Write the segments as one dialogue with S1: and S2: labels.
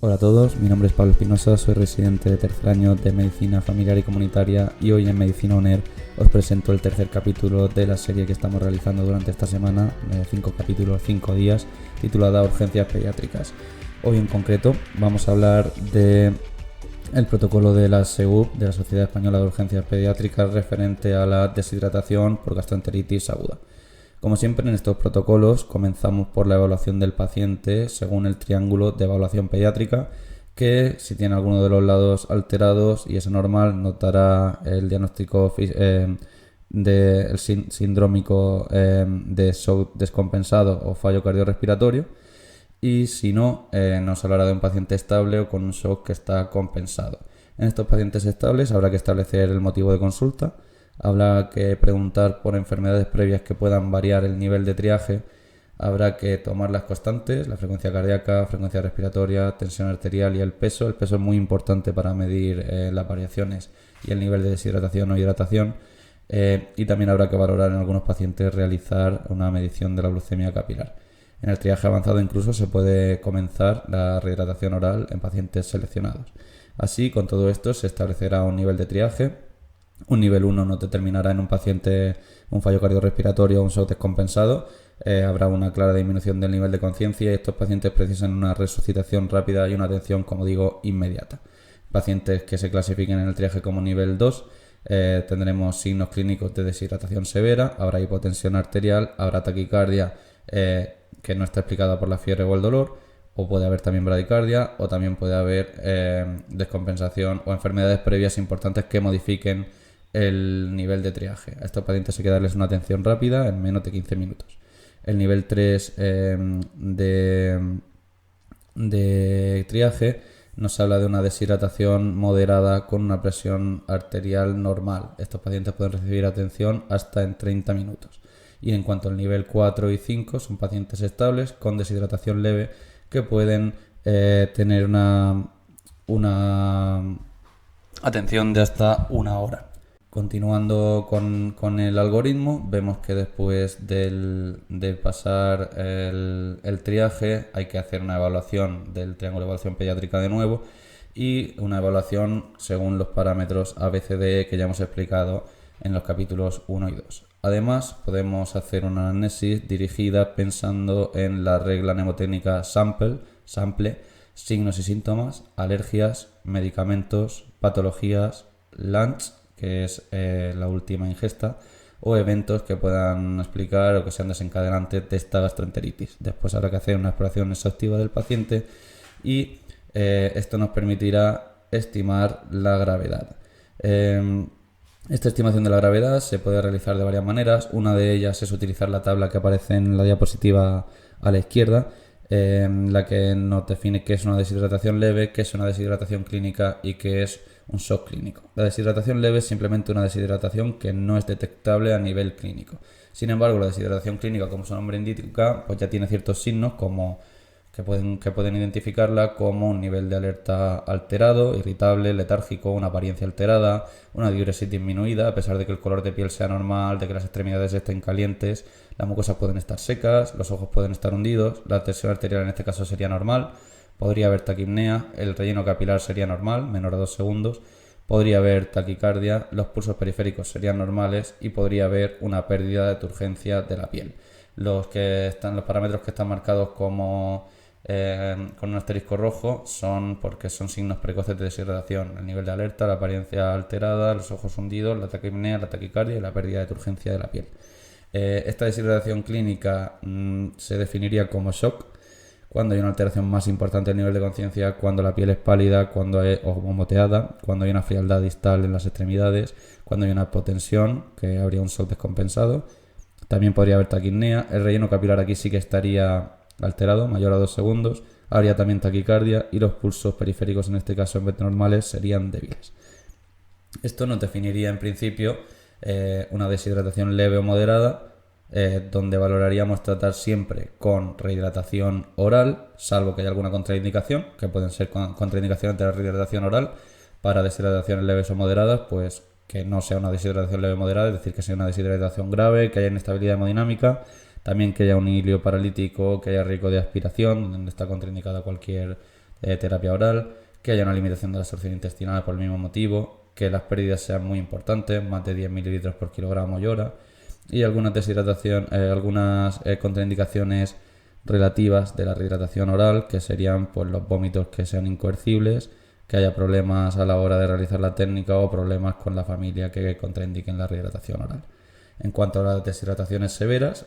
S1: Hola a todos, mi nombre es Pablo Espinosa, soy residente de tercer año de Medicina Familiar y Comunitaria y hoy en Medicina UNER os presento el tercer capítulo de la serie que estamos realizando durante esta semana, 5 capítulos, 5 días, titulada Urgencias Pediátricas. Hoy en concreto vamos a hablar de el protocolo de la SEUP, de la Sociedad Española de Urgencias Pediátricas, referente a la deshidratación por gastroenteritis aguda. Como siempre en estos protocolos comenzamos por la evaluación del paciente según el triángulo de evaluación pediátrica, que si tiene alguno de los lados alterados y es anormal notará el diagnóstico del sindrómico de shock descompensado o fallo cardiorrespiratorio, y si no, nos hablará de un paciente estable o con un shock que está compensado. En estos pacientes estables habrá que establecer el motivo de consulta. Habrá que preguntar por enfermedades previas que puedan variar el nivel de triaje. Habrá que tomar las constantes, la frecuencia cardíaca, frecuencia respiratoria, tensión arterial y el peso. El peso es muy importante para medir las variaciones y el nivel de deshidratación o hidratación. Y también habrá que valorar en algunos pacientes realizar una medición de la glucemia capilar. En el triaje avanzado incluso se puede comenzar la rehidratación oral en pacientes seleccionados. Así, con todo esto se establecerá un nivel de triaje. Un nivel 1 nos determinará en un paciente un fallo cardiorrespiratorio o un shock descompensado. Habrá una clara disminución del nivel de conciencia y estos pacientes precisan una resucitación rápida y una atención, como digo, inmediata. Pacientes que se clasifiquen en el triaje como nivel 2 tendremos signos clínicos de deshidratación severa, habrá hipotensión arterial, habrá taquicardia que no está explicada por la fiebre o el dolor, o puede haber también bradicardia, o también puede haber descompensación o enfermedades previas importantes que modifiquen el nivel de triaje. A estos pacientes hay que darles una atención rápida en menos de 15 minutos. El nivel 3 de triaje nos habla de una deshidratación moderada con una presión arterial normal. Estos pacientes pueden recibir atención hasta en 30 minutos. Y en cuanto al nivel 4 y 5 son pacientes estables con deshidratación leve que pueden tener una atención de hasta 1 hora. Continuando con el algoritmo, vemos que después de pasar el triaje hay que hacer una evaluación del triángulo de evaluación pediátrica de nuevo y una evaluación según los parámetros ABCDE que ya hemos explicado en los capítulos 1 y 2. Además, podemos hacer una anamnesis dirigida pensando en la regla mnemotécnica SAMPLE, signos y síntomas, alergias, medicamentos, patologías, lunch, que es la última ingesta, o eventos que puedan explicar o que sean desencadenantes de esta gastroenteritis. Después habrá que hacer una exploración exhaustiva del paciente y esto nos permitirá estimar la gravedad. Esta estimación de la gravedad se puede realizar de varias maneras. Una de ellas es utilizar la tabla que aparece en la diapositiva a la izquierda, la que nos define qué es una deshidratación leve, qué es una deshidratación clínica y qué es un shock clínico. La deshidratación leve es simplemente una deshidratación que no es detectable a nivel clínico. Sin embargo, la deshidratación clínica, como su nombre indica, pues ya tiene ciertos signos que pueden identificarla como un nivel de alerta alterado, irritable, letárgico, una apariencia alterada, una diuresis disminuida, a pesar de que el color de piel sea normal, de que las extremidades estén calientes, las mucosas pueden estar secas, los ojos pueden estar hundidos, la tensión arterial en este caso sería normal, podría haber taquipnea, el relleno capilar sería normal, menor a 2 segundos, podría haber taquicardia, los pulsos periféricos serían normales y podría haber una pérdida de turgencia de la piel. Los parámetros que están marcados como con un asterisco rojo son porque son signos precoces de deshidratación: el nivel de alerta, la apariencia alterada, los ojos hundidos, la taquipnea, la taquicardia y la pérdida de turgencia de la piel. Esta deshidratación clínica se definiría como shock cuando hay una alteración más importante del nivel de conciencia, cuando la piel es pálida, o moteada, cuando hay una frialdad distal en las extremidades, cuando hay una hipotensión, que habría un shock descompensado. También podría haber taquipnea. El relleno capilar aquí sí que estaría alterado, mayor a 2 segundos. Habría también taquicardia y los pulsos periféricos, en este caso en vez de normales, serían débiles. Esto nos definiría en principio una deshidratación leve o moderada, donde valoraríamos tratar siempre con rehidratación oral, salvo que haya alguna contraindicación, que pueden ser contraindicaciones de la rehidratación oral para deshidrataciones leves o moderadas, pues que no sea una deshidratación leve o moderada, es decir, que sea una deshidratación grave, que haya inestabilidad hemodinámica, también que haya un hilio paralítico, que haya riesgo de aspiración, donde está contraindicada cualquier terapia oral, que haya una limitación de la absorción intestinal por el mismo motivo, que las pérdidas sean muy importantes, más de 10 mililitros por kilogramo y hora, y algunas contraindicaciones relativas de la rehidratación oral, que serían pues los vómitos que sean incoercibles, que haya problemas a la hora de realizar la técnica o problemas con la familia que contraindiquen la rehidratación oral. En cuanto a las deshidrataciones severas,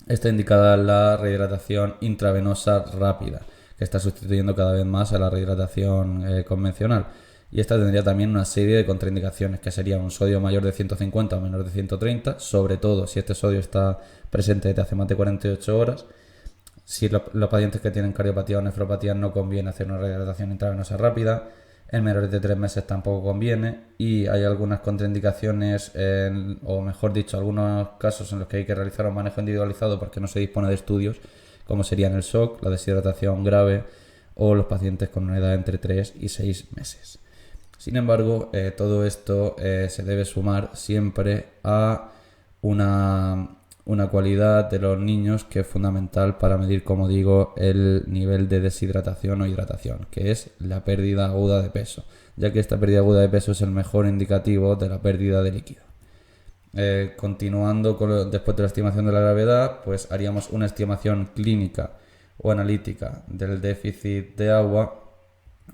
S1: está indicada la rehidratación intravenosa rápida, que está sustituyendo cada vez más a la rehidratación convencional. Y esta tendría también una serie de contraindicaciones, que sería un sodio mayor de 150 o menor de 130, sobre todo si este sodio está presente desde hace más de 48 horas. Si los pacientes que tienen cardiopatía o nefropatía no conviene hacer una rehidratación intravenosa rápida. En menores de 3 meses tampoco conviene, y hay algunas contraindicaciones, o mejor dicho, algunos casos en los que hay que realizar un manejo individualizado porque no se dispone de estudios, como serían el shock, la deshidratación grave o los pacientes con una edad entre 3 y 6 meses. Sin embargo, todo esto se debe sumar siempre a una cualidad de los niños que es fundamental para medir, como digo, el nivel de deshidratación o hidratación, que es la pérdida aguda de peso, ya que esta pérdida aguda de peso es el mejor indicativo de la pérdida de líquido. Continuando después de la estimación de la gravedad, pues haríamos una estimación clínica o analítica del déficit de agua,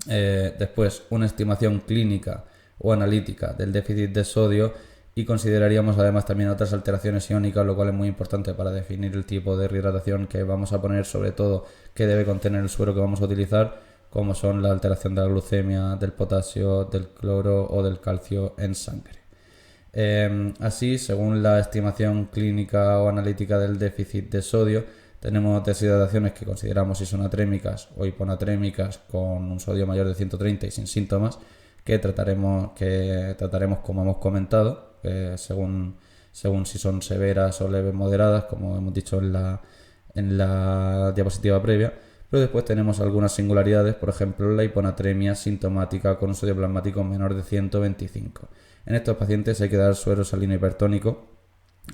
S1: después una estimación clínica o analítica del déficit de sodio, y consideraríamos además también otras alteraciones iónicas, lo cual es muy importante para definir el tipo de rehidratación que vamos a poner, sobre todo qué debe contener el suero que vamos a utilizar, como son la alteración de la glucemia, del potasio, del cloro o del calcio en sangre. Así, según la estimación clínica o analítica del déficit de sodio, tenemos deshidrataciones que consideramos isonatrémicas o hiponatrémicas con un sodio mayor de 130 y sin síntomas, que trataremos como hemos comentado, según si son severas o leves moderadas, como hemos dicho en la diapositiva previa. Pero después tenemos algunas singularidades, por ejemplo la hiponatremia sintomática con un sodio plasmático menor de 125. En estos pacientes hay que dar suero salino hipertónico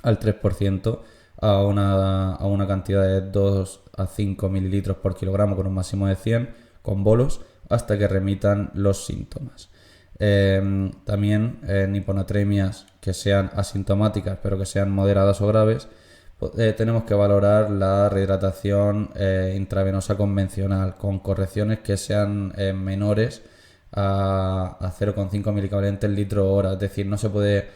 S1: al 3% a una cantidad de 2 a 5 mililitros por kilogramo con un máximo de 100, con bolos, hasta que remitan los síntomas. También en hiponatremias que sean asintomáticas pero que sean moderadas o graves, tenemos que valorar la rehidratación intravenosa convencional con correcciones que sean menores a 0,5 milicavalentes litro hora. Es decir, no se puede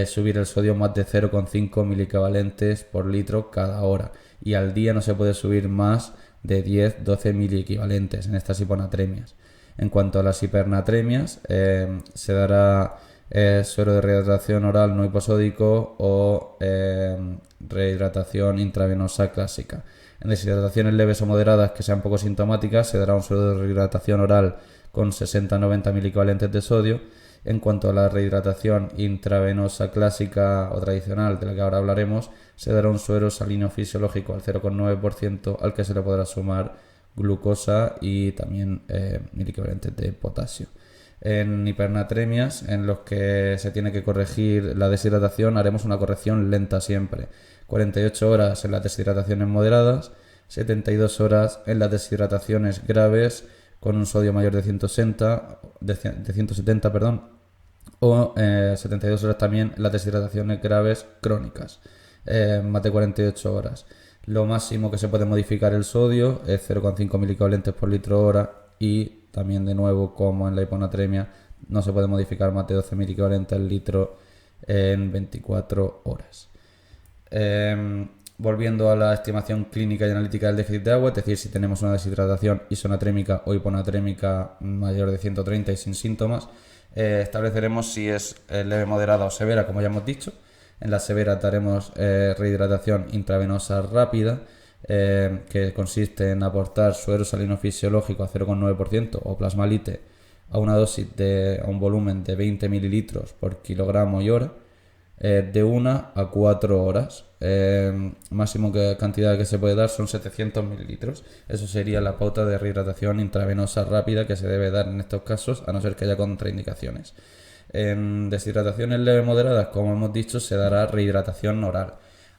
S1: subir el sodio más de 0,5 milicavalentes por litro cada hora, y al día no se puede subir más de 10-12 miliequivalentes en estas hiponatremias. En cuanto a las hipernatremias, se dará suero de rehidratación oral no hiposódico o rehidratación intravenosa clásica. En deshidrataciones leves o moderadas que sean poco sintomáticas, se dará un suero de rehidratación oral con 60-90 milicavalentes de sodio. En cuanto a la rehidratación intravenosa clásica o tradicional, de la que ahora hablaremos, se dará un suero salino fisiológico al 0,9%, al que se le podrá sumar glucosa y también milicavalentes de potasio. En hipernatremias, en los que se tiene que corregir la deshidratación, haremos una corrección lenta siempre. 48 horas en las deshidrataciones moderadas, 72 horas en las deshidrataciones graves con un sodio mayor de 170, o 72 horas también en las deshidrataciones graves crónicas, más de 48 horas. Lo máximo que se puede modificar el sodio es 0,5 milicavalentes por litro hora, y también, de nuevo, como en la hiponatremia, no se puede modificar más de 12 milicavalentes al litro en 24 horas. Volviendo a la estimación clínica y analítica del déficit de agua, es decir, si tenemos una deshidratación isonatrémica o hiponatrémica mayor de 130 y sin síntomas, estableceremos si es leve, moderada o severa, como ya hemos dicho. En la severa daremos rehidratación intravenosa rápida, que consiste en aportar suero salino fisiológico a 0,9% o plasmalite a una dosis a un volumen de 20 mililitros por kilogramo y hora, de 1 a 4 horas. Máximo cantidad que se puede dar son 700 mililitros. Eso sería la pauta de rehidratación intravenosa rápida que se debe dar en estos casos, a no ser que haya contraindicaciones. En deshidrataciones leves moderadas, como hemos dicho, se dará rehidratación oral,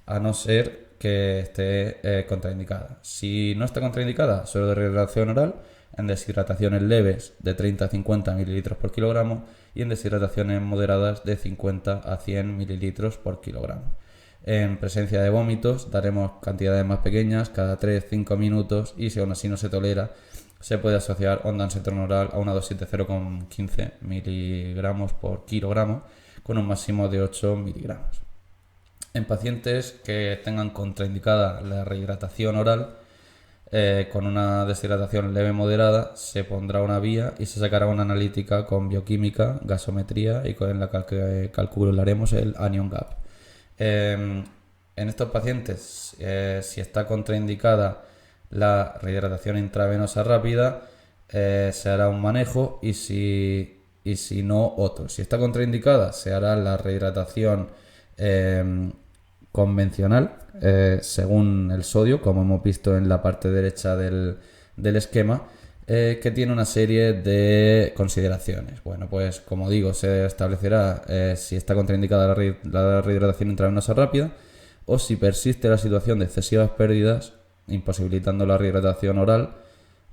S1: a no ser que esté contraindicada. Si no está contraindicada, suero de rehidratación oral, en deshidrataciones leves de 30 a 50 mililitros por kilogramo y en deshidrataciones moderadas de 50 a 100 mililitros por kilogramo. En presencia de vómitos daremos cantidades más pequeñas cada 3-5 minutos y si aún así no se tolera, se puede asociar ondansetron oral a una dosis de 0,15 miligramos por kilogramo con un máximo de 8 miligramos. En pacientes que tengan contraindicada la rehidratación oral, con una deshidratación leve moderada, se pondrá una vía y se sacará una analítica con bioquímica, gasometría y en la que calcularemos el anion gap. En estos pacientes, si está contraindicada la rehidratación intravenosa rápida, se hará un manejo y si no, otro. Si está contraindicada, se hará la rehidratación convencional según el sodio, como hemos visto en la parte derecha del esquema, que tiene una serie de consideraciones. Bueno, pues como digo, se establecerá si está contraindicada la rehidratación intravenosa rápida o si persiste la situación de excesivas pérdidas, imposibilitando la rehidratación oral,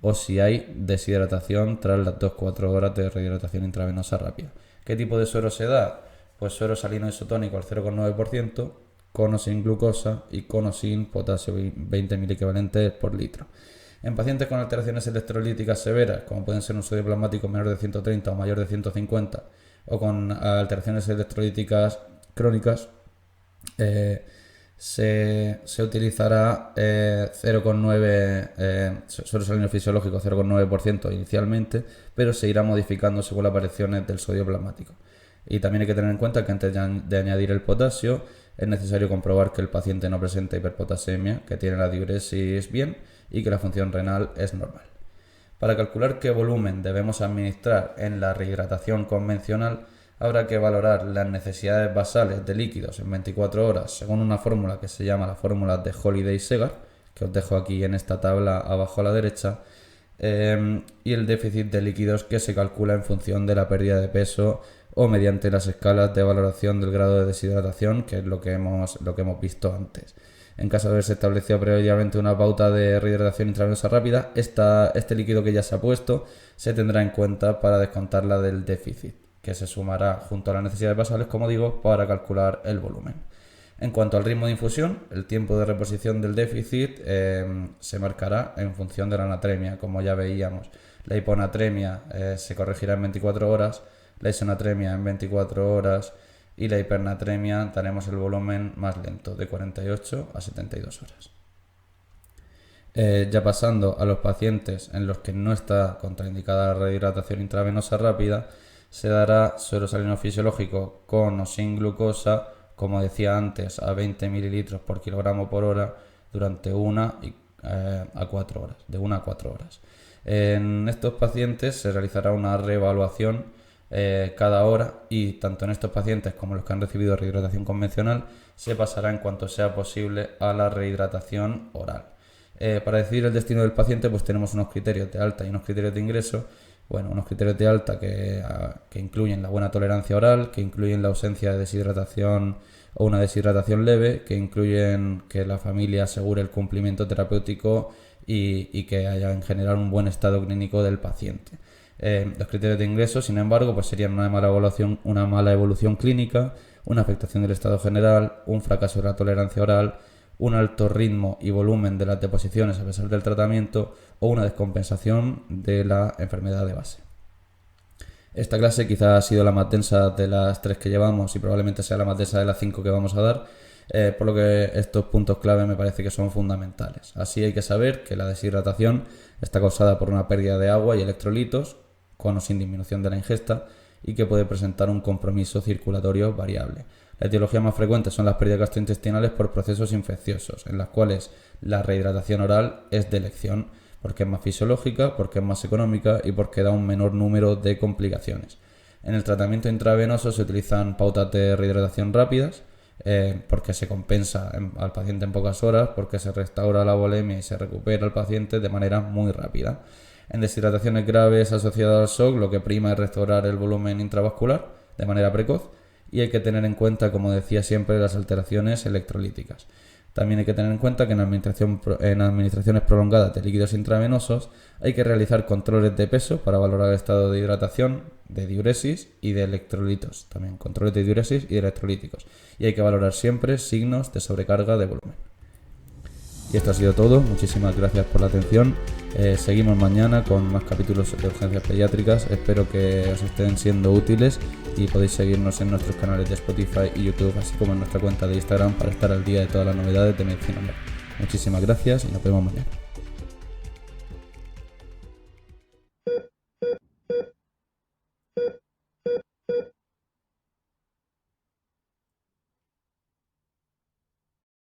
S1: o si hay deshidratación tras las 2-4 horas de rehidratación intravenosa rápida. ¿Qué tipo de suero se da? Pues suero salino isotónico al 0,9%, con o sin glucosa y con o sin potasio 20 miliequivalentes por litro. En pacientes con alteraciones electrolíticas severas, como pueden ser un sodio plasmático menor de 130 o mayor de 150, o con alteraciones electrolíticas crónicas, se utilizará 0,9 suero salino fisiológico 0,9% inicialmente, pero se irá modificando según las variaciones del sodio plasmático. Y también hay que tener en cuenta que antes de añadir el potasio es necesario comprobar que el paciente no presenta hiperpotasemia, que tiene la diuresis bien y que la función renal es normal. Para calcular qué volumen debemos administrar en la rehidratación convencional, habrá que valorar las necesidades basales de líquidos en 24 horas según una fórmula que se llama la fórmula de Holiday-Segar, que os dejo aquí en esta tabla abajo a la derecha, y el déficit de líquidos que se calcula en función de la pérdida de peso o mediante las escalas de valoración del grado de deshidratación, que es lo que hemos visto antes. En caso de haberse establecido previamente una pauta de rehidratación intravenosa rápida, este líquido que ya se ha puesto se tendrá en cuenta para descontarla del déficit, que se sumará junto a las necesidades basales, como digo, para calcular el volumen. En cuanto al ritmo de infusión, el tiempo de reposición del déficit se marcará en función de la anatremia, como ya veíamos. La hiponatremia se corregirá en 24 horas, la isonatremia en 24 horas y la hipernatremia daremos el volumen más lento, de 48 a 72 horas. Ya pasando a los pacientes en los que no está contraindicada la rehidratación intravenosa rápida, se dará suero salino fisiológico con o sin glucosa, como decía antes, a 20 mililitros por kilogramo por hora durante de 1 a 4 horas. En estos pacientes se realizará una reevaluación cada hora y tanto en estos pacientes como los que han recibido rehidratación convencional se pasará en cuanto sea posible a la rehidratación oral. Para decidir el destino del paciente pues tenemos unos criterios de alta y unos criterios de ingreso. Bueno, unos criterios de alta que incluyen la buena tolerancia oral, que incluyen la ausencia de deshidratación o una deshidratación leve, que incluyen que la familia asegure el cumplimiento terapéutico y que haya en general un buen estado clínico del paciente. Los criterios de ingreso, sin embargo, pues serían una mala evolución clínica, una afectación del estado general, un fracaso de la tolerancia oral, un alto ritmo y volumen de las deposiciones a pesar del tratamiento o una descompensación de la enfermedad de base. Esta clase quizás ha sido la más densa de las 3 que llevamos y probablemente sea la más densa de las 5 que vamos a dar, por lo que estos puntos clave me parece que son fundamentales. Así hay que saber que la deshidratación está causada por una pérdida de agua y electrolitos, con o sin disminución de la ingesta, y que puede presentar un compromiso circulatorio variable. La etiología más frecuente son las pérdidas gastrointestinales por procesos infecciosos, en las cuales la rehidratación oral es de elección, porque es más fisiológica, porque es más económica y porque da un menor número de complicaciones. En el tratamiento intravenoso se utilizan pautas de rehidratación rápidas, porque se compensa al paciente en pocas horas, porque se restaura la volemia y se recupera al paciente de manera muy rápida. En deshidrataciones graves asociadas al shock, lo que prima es restaurar el volumen intravascular de manera precoz y hay que tener en cuenta, como decía siempre, las alteraciones electrolíticas. También hay que tener en cuenta que en administraciones prolongadas de líquidos intravenosos hay que realizar controles de peso para valorar el estado de hidratación, de diuresis y de electrolitos. También controles de diuresis y electrolíticos. Y hay que valorar siempre signos de sobrecarga de volumen. Y esto ha sido todo. Muchísimas gracias por la atención. Seguimos mañana con más capítulos de urgencias pediátricas. Espero que os estén siendo útiles y podéis seguirnos en nuestros canales de Spotify y YouTube, así como en nuestra cuenta de Instagram para estar al día de todas las novedades de medicina oral. Muchísimas gracias y nos vemos mañana.